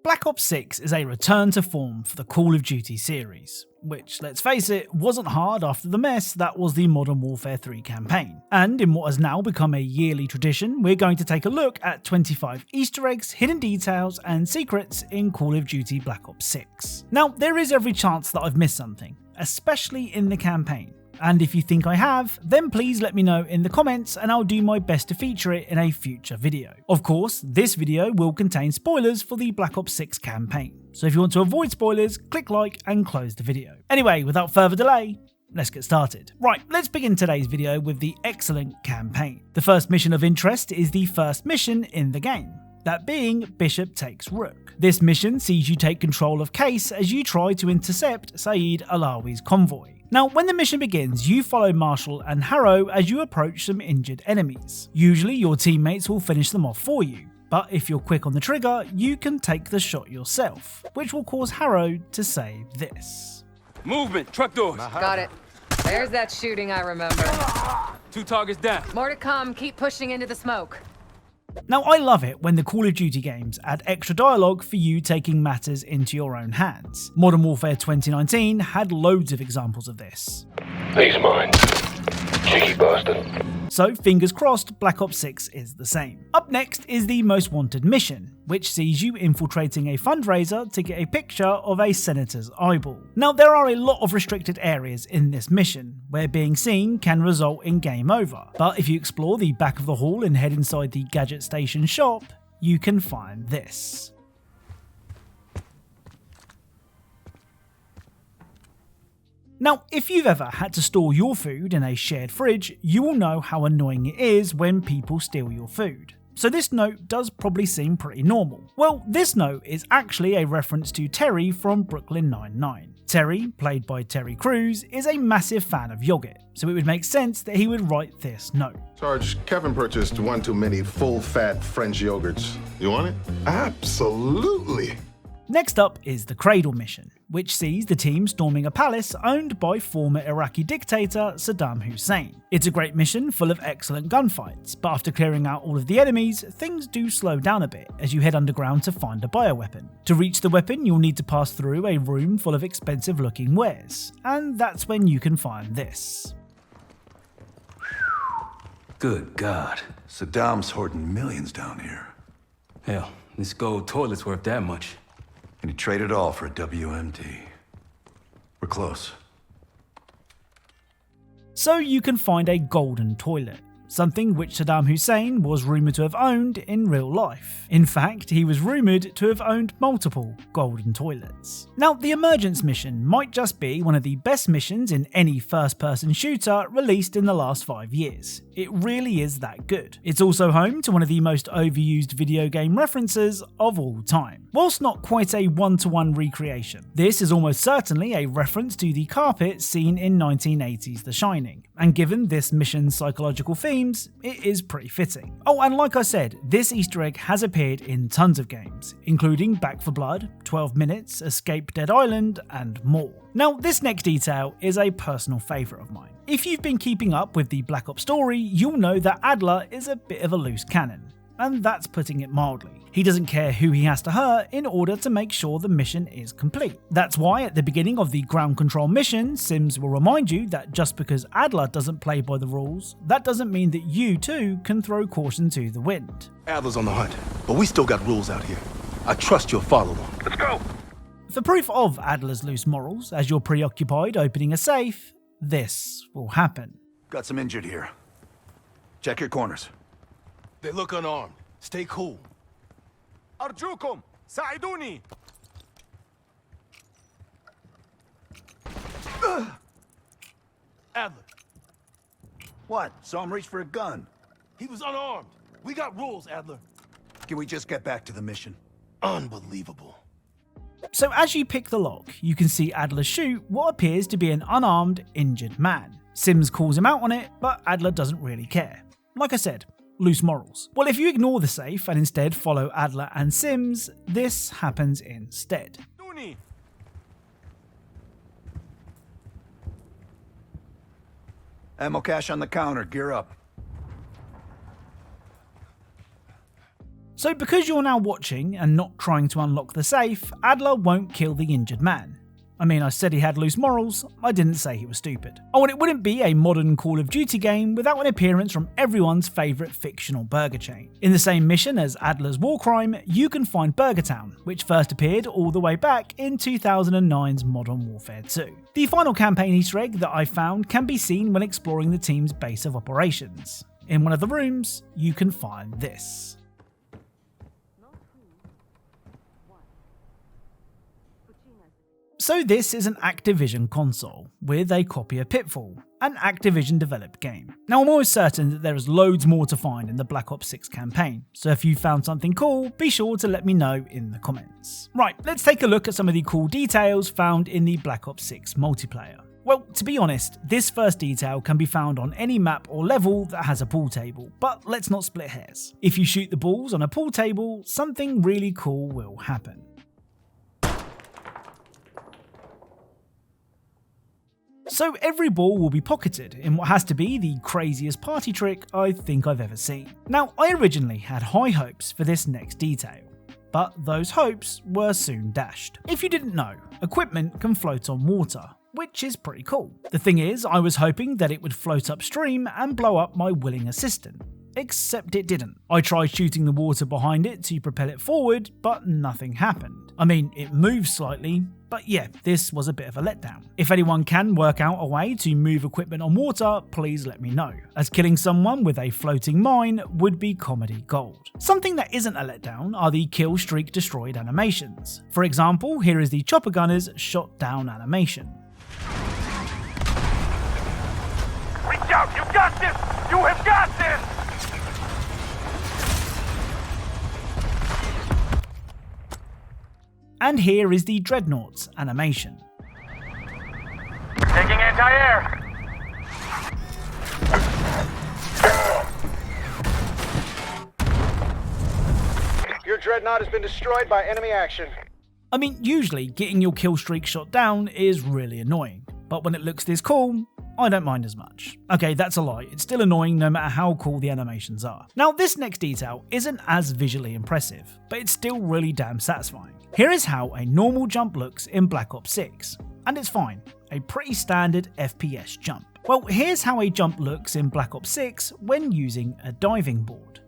Black Ops 6 is a return to form for the Call of Duty series, which, let's face it, wasn't hard after the mess that was the Modern Warfare 3 campaign. And in what has now become a yearly tradition, we're going to take a look at 25 Easter eggs, hidden details, and secrets in Call of Duty Black Ops 6. Now, there is every chance that I've missed something, especially in the campaign. And if you think I have, then please let me know in the comments and I'll do my best to feature it in a future video. Of course, this video will contain spoilers for the Black Ops 6 campaign, so if you want to avoid spoilers, click like and close the video. Anyway, without further delay, let's get started. Right, let's begin today's video with the Eggcellent campaign. The first mission of interest is the first mission in the game, that being Bishop Takes Rook. This mission sees you take control of Case as you try to intercept Saeed Alawi's convoy. Now, when the mission begins, you follow Marshall and Harrow as you approach some injured enemies. Usually your teammates will finish them off for you, but if you're quick on the trigger, you can take the shot yourself, which will cause Harrow to say this. Movement, truck doors. Got it. There's that shooting I remember. 2 targets down. More to come, keep pushing into the smoke. Now, I love it when the Call of Duty games add extra dialogue for you taking matters into your own hands. Modern Warfare 2019 had loads of examples of this. These mine. Cheeky bastard. So fingers crossed, Black Ops 6 is the same. Up next is the Most Wanted mission, which sees you infiltrating a fundraiser to get a picture of a senator's eyeball. Now, there are a lot of restricted areas in this mission, where being seen can result in game over, but if you explore the back of the hall and head inside the Gadget Station shop, you can find this. Now, if you've ever had to store your food in a shared fridge, you will know how annoying it is when people steal your food. So this note does probably seem pretty normal. Well, this note is actually a reference to Terry from Brooklyn Nine-Nine. Terry, played by Terry Crews, is a massive fan of yogurt, so it would make sense that he would write this note. Sarge, Kevin purchased one too many full-fat French yogurts. You want it? Absolutely. Next up is the Cradle mission, which sees the team storming a palace owned by former Iraqi dictator Saddam Hussein. It's a great mission full of excellent gunfights, but after clearing out all of the enemies, things do slow down a bit as you head underground to find a bioweapon. To reach the weapon, you'll need to pass through a room full of expensive looking wares, and that's when you can find this. Good God. Saddam's hoarding millions down here. Hell, this gold toilet's worth that much. And he traded it all for a WMD. We're close. So you can find a golden toilet, something which Saddam Hussein was rumoured to have owned in real life. In fact, he was rumoured to have owned multiple golden toilets. Now, the Emergence mission might just be one of the best missions in any first-person shooter released in the last 5 years. It really is that good. It's also home to one of the most overused video game references of all time. Whilst not quite a one-to-one recreation, this is almost certainly a reference to the carpet seen in 1980's The Shining, and given this mission's psychological themes, it is pretty fitting. Oh, and like I said, this Easter egg has appeared in tons of games, including Back 4 Blood, 12 Minutes, Escape Dead Island, and more. Now, this next detail is a personal favourite of mine. If you've been keeping up with the Black Ops story, you'll know that Adler is a bit of a loose cannon, and that's putting it mildly. He doesn't care who he has to hurt in order to make sure the mission is complete. That's why at the beginning of the ground control mission, Sims will remind you that just because Adler doesn't play by the rules, that doesn't mean that you too can throw caution to the wind. Adler's on the hunt, but we still got rules out here. I trust you'll follow them. Let's go. For proof of Adler's loose morals, as you're preoccupied opening a safe, this will happen. Got some injured here. Check your corners. They look unarmed. Stay cool. أرجوكم ساعدوني. Adler. What? Saw him reach for a gun. He was unarmed. We got rules, Adler. Can we just get back to the mission? Unbelievable. So as you pick the lock, you can see Adler shoot what appears to be an unarmed, injured man. Sims calls him out on it, but Adler doesn't really care. Like I said, loose morals. Well, if you ignore the safe and instead follow Adler and Sims, this happens instead. Ammo cache on the counter. Gear up. So because you're now watching and not trying to unlock the safe, Adler won't kill the injured man. I mean, I said he had loose morals, I didn't say he was stupid. Oh, and it wouldn't be a modern Call of Duty game without an appearance from everyone's favourite fictional burger chain. In the same mission as Adler's war crime, you can find Burger Town, which first appeared all the way back in 2009's Modern Warfare 2. The final campaign Easter egg that I found can be seen when exploring the team's base of operations. In one of the rooms, you can find this. So this is an Activision console, with a copy of Pitfall, an Activision developed game. Now I'm almost certain that there is loads more to find in the Black Ops 6 campaign, so if you found something cool, be sure to let me know in the comments. Right, let's take a look at some of the cool details found in the Black Ops 6 multiplayer. Well, to be honest, this first detail can be found on any map or level that has a pool table, but let's not split hairs. If you shoot the balls on a pool table, something really cool will happen. So every ball will be pocketed in what has to be the craziest party trick I think I've ever seen. Now, I originally had high hopes for this next detail, but those hopes were soon dashed. If you didn't know, equipment can float on water, which is pretty cool. The thing is, I was hoping that it would float upstream and blow up my willing assistant. Except it didn't. I tried shooting the water behind it to propel it forward, but nothing happened. I mean, it moved slightly, but yeah, this was a bit of a letdown. If anyone can work out a way to move equipment on water, please let me know, as killing someone with a floating mine would be comedy gold. Something that isn't a letdown are the Killstreak destroyed animations. For example, here is the chopper gunner's shot down animation. Reach out! You got this! You have got this! And here is the Dreadnought's animation. Taking anti-air! Your Dreadnought has been destroyed by enemy action. I mean, usually getting your kill streak shot down is really annoying, but when it looks this cool, I don't mind as much. Okay, that's a lie, it's still annoying no matter how cool the animations are. Now, this next detail isn't as visually impressive, but it's still really damn satisfying. Here is how a normal jump looks in Black Ops 6, and it's fine, a pretty standard FPS jump. Well, here's how a jump looks in Black Ops 6 when using a diving board.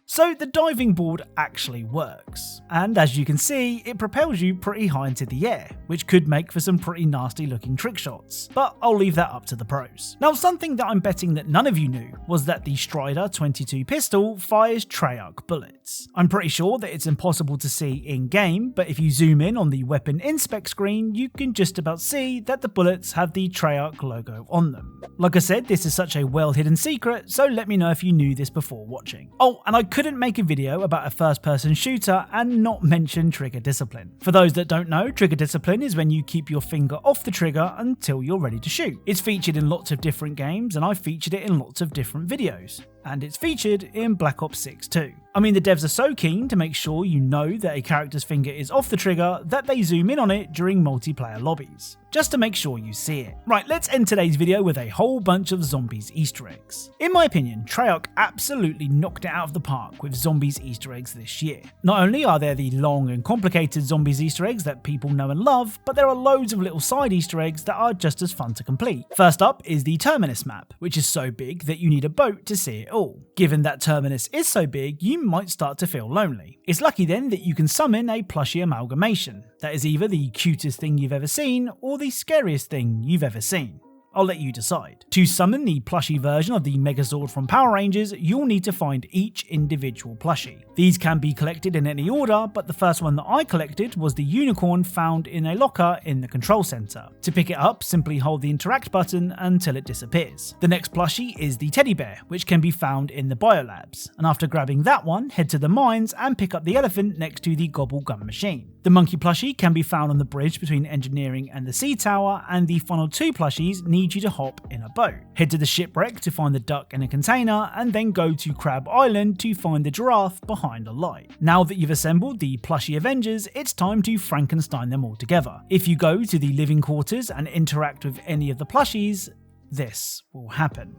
So the diving board actually works, and as you can see, it propels you pretty high into the air, which could make for some pretty nasty looking trick shots, but I'll leave that up to the pros. Now, something that I'm betting that none of you knew was that the Strider 22 pistol fires Treyarch bullets. I'm pretty sure that it's impossible to see in-game, but if you zoom in on the weapon inspect screen, you can just about see that the bullets have the Treyarch logo on them. Like I said, this is such a well-hidden secret, so let me know if you knew this before watching. Oh, and I couldn't make a video about a first-person shooter and not mention trigger discipline. For those that don't know, trigger discipline is when you keep your finger off the trigger until you're ready to shoot. It's featured in lots of different games, and I've featured it in lots of different videos. And it's featured in Black Ops 6 too. I mean, the devs are so keen to make sure you know that a character's finger is off the trigger that they zoom in on it during multiplayer lobbies, just to make sure you see it. Right, let's end today's video with a whole bunch of zombies Easter eggs. In my opinion, Treyarch absolutely knocked it out of the park with zombies Easter eggs this year. Not only are there the long and complicated zombies Easter eggs that people know and love, but there are loads of little side Easter eggs that are just as fun to complete. First up is the Terminus map, which is so big that you need a boat to see it all. Given that Terminus is so big, you might start to feel lonely. It's lucky then that you can summon a plushie amalgamation. That is either the cutest thing you've ever seen or the scariest thing you've ever seen. I'll let you decide. To summon the plushie version of the Megazord from Power Rangers, you'll need to find each individual plushie. These can be collected in any order, but the first one that I collected was the unicorn found in a locker in the control center. To pick it up, simply hold the interact button until it disappears. The next plushie is the teddy bear, which can be found in the biolabs, and after grabbing that one, head to the mines and pick up the elephant next to the gobble gum machine. The monkey plushie can be found on the bridge between engineering and the sea tower, and the final two plushies need you to hop in a boat. Head to the shipwreck to find the duck in a container, and then go to Crab Island to find the giraffe behind a light. Now that you've assembled the Plushy Avengers, it's time to Frankenstein them all together. If you go to the living quarters and interact with any of the plushies, this will happen.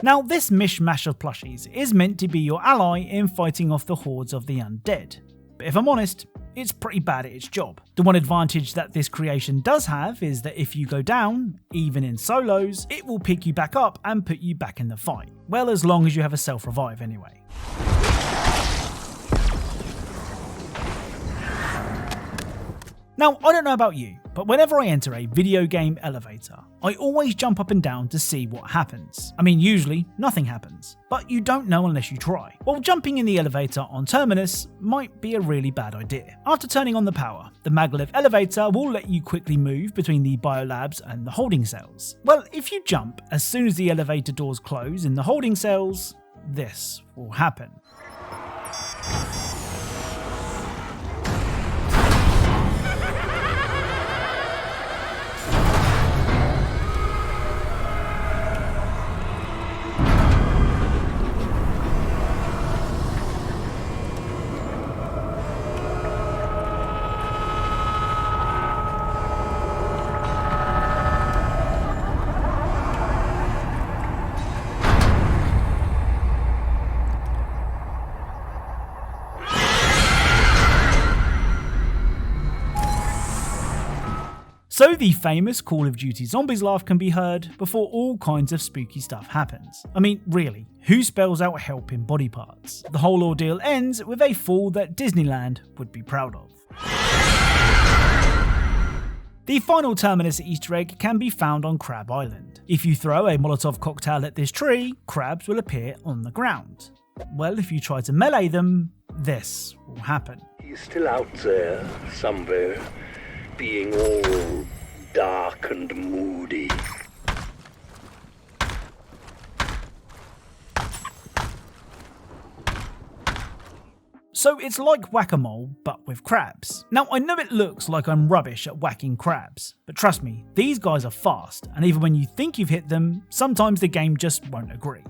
Now, this mishmash of plushies is meant to be your ally in fighting off the hordes of the undead, but if I'm honest, it's pretty bad at its job. The one advantage that this creation does have is that if you go down, even in solos, it will pick you back up and put you back in the fight. Well, as long as you have a self-revive anyway. Now, I don't know about you, but whenever I enter a video game elevator, I always jump up and down to see what happens. I mean, usually nothing happens, but you don't know unless you try. Well, jumping in the elevator on Terminus might be a really bad idea. After turning on the power, the maglev elevator will let you quickly move between the biolabs and the holding cells. Well, if you jump as soon as the elevator doors close in the holding cells, this will happen. So the famous Call of Duty Zombies laugh can be heard before all kinds of spooky stuff happens. I mean, really, who spells out help in body parts? The whole ordeal ends with a fall that Disneyland would be proud of. The final Terminus Easter egg can be found on Crab Island. If you throw a Molotov cocktail at this tree, crabs will appear on the ground. Well, if you try to melee them, this will happen. He's still out there, somewhere, being all dark and moody. So it's like whack-a-mole, but with crabs. Now, I know it looks like I'm rubbish at whacking crabs, but trust me, these guys are fast, and even when you think you've hit them, sometimes the game just won't agree.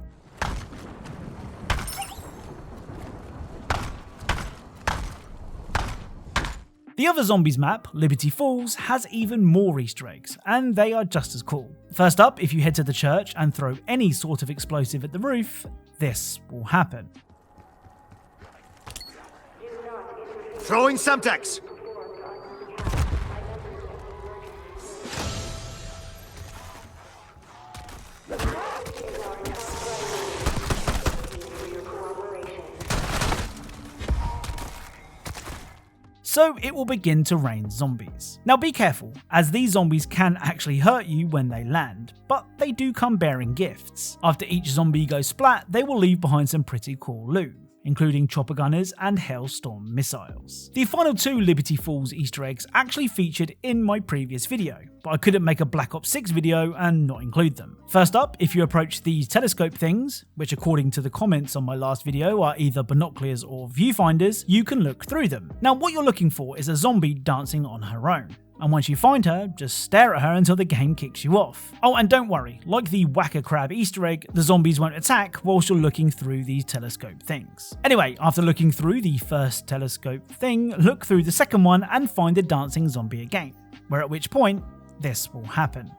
The other Zombies map, Liberty Falls, has even more Easter eggs, and they are just as cool. First up, if you head to the church and throw any sort of explosive at the roof, this will happen. Throwing Semtex! So it will begin to rain zombies. Now be careful, as these zombies can actually hurt you when they land, but they do come bearing gifts. After each zombie goes splat, they will leave behind some pretty cool loot, including chopper gunners and Hailstorm missiles. The final two Liberty Falls Easter eggs actually featured in my previous video, but I couldn't make a Black Ops 6 video and not include them. First up, if you approach these telescope things, which according to the comments on my last video are either binoculars or viewfinders, you can look through them. Now what you're looking for is a zombie dancing on her own. And once you find her, just stare at her until the game kicks you off. Oh, and don't worry, like the Whack-a-Crab Easter egg, the zombies won't attack whilst you're looking through these telescope things. Anyway, after looking through the first telescope thing, look through the second one and find the dancing zombie again, where at which point, this will happen.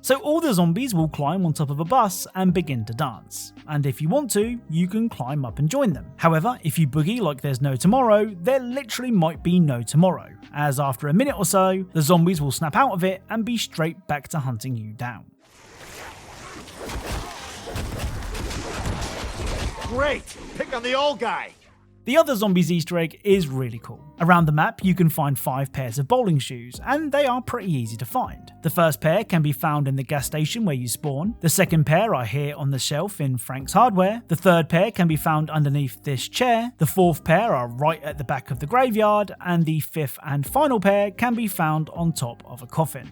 So all the zombies will climb on top of a bus and begin to dance. And if you want to, you can climb up and join them. However, if you boogie like there's no tomorrow, there literally might be no tomorrow, as after a minute or so, the zombies will snap out of it and be straight back to hunting you down. Great! Pick on the old guy! The other zombies Easter egg is really cool. Around the map you can find 5 pairs of bowling shoes, and they are pretty easy to find. The first pair can be found in the gas station where you spawn, the second pair are here on the shelf in Frank's Hardware, the third pair can be found underneath this chair, the fourth pair are right at the back of the graveyard, and the fifth and final pair can be found on top of a coffin.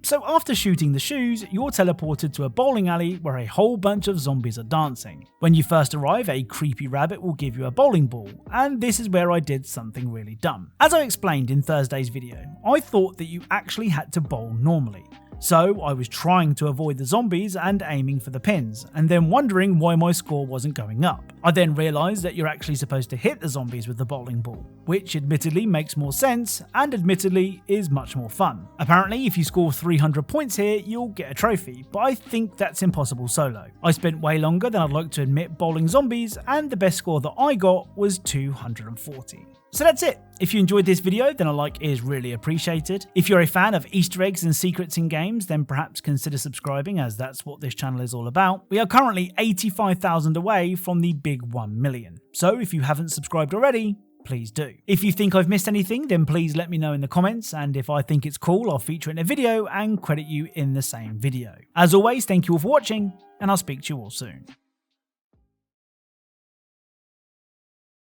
So after shooting the shoes, you're teleported to a bowling alley where a whole bunch of zombies are dancing. When you first arrive, a creepy rabbit will give you a bowling ball, and this is where I did something really dumb. As I explained in Thursday's video, I thought that you actually had to bowl normally. So I was trying to avoid the zombies and aiming for the pins, and then wondering why my score wasn't going up. I then realised that you're actually supposed to hit the zombies with the bowling ball, which admittedly makes more sense and admittedly is much more fun. Apparently if you score 300 points here you'll get a trophy, but I think that's impossible solo. I spent way longer than I'd like to admit bowling zombies, and the best score that I got was 240. So that's it. If you enjoyed this video, then a like is really appreciated. If you're a fan of Easter eggs and secrets in games, then perhaps consider subscribing, as that's what this channel is all about. We are currently 85,000 away from the big 1 million. So if you haven't subscribed already, please do. If you think I've missed anything, then please let me know in the comments, and if I think it's cool, I'll feature it in a video and credit you in the same video. As always, thank you all for watching, and I'll speak to you all soon.